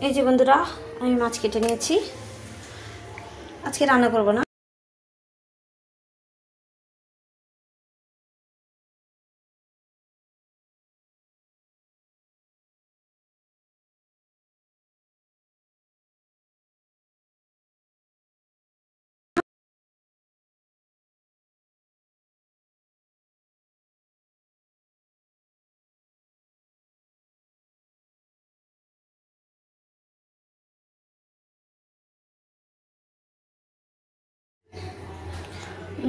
এই যে বন্ধুরা, আমি মাছ কেটে নিয়েছি। আজকে রান্না করব না,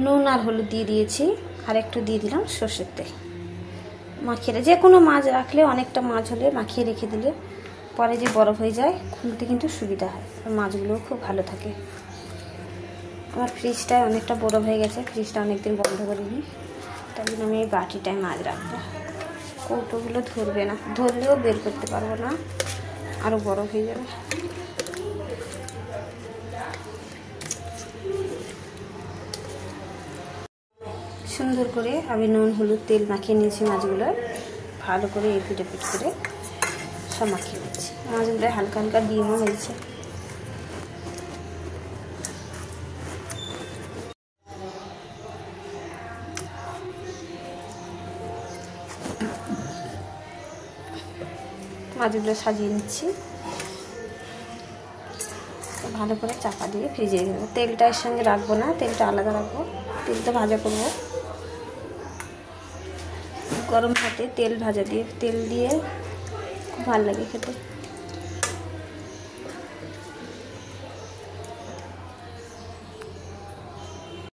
নুন আর হলুদ দিয়ে দিয়েছি, আর একটু দিয়ে দিলাম সর্ষের তেল। মাখিয়ে যে কোনো মাছ রাখলে, অনেকটা মাছ হলে মাখিয়ে রেখে দিলে পরে যে বরফ হয়ে যায়, খুলতে কিন্তু সুবিধা হয়, আর মাছগুলোও খুব ভালো থাকে। আমার ফ্রিজটায় অনেকটা বরফ হয়ে গেছে, ফ্রিজটা অনেকদিন বন্ধ করিনি, তাই জন্য আমি এই বাটিটায় মাছ রাখবো। কৌটোগুলো ধরবে না, ধরলেও বের করতে পারবো না, আরও বরফ হয়ে যাবে। সুন্দর করে আমি নুন হলুদ তেল মাখিয়ে নিয়েছি মাছগুলো, ভালো করে এপিট এপিট করে সব মাখিয়ে নিয়েছি। মাছগুলো হালকা হালকা ডিমও হয়েছে। মাছগুলো সাজিয়ে নিচ্ছি, ভালো করে চাপা দিয়ে ফ্রিজে রেখে দেবো। তেলটা এর সঙ্গে রাখবো না, তেলটা আলাদা রাখবো, তেলটা ভাজা করবো। গরম ভাতে তেল ভাজা দিয়ে, তেল দিয়ে খুব ভালো লাগে খেতে।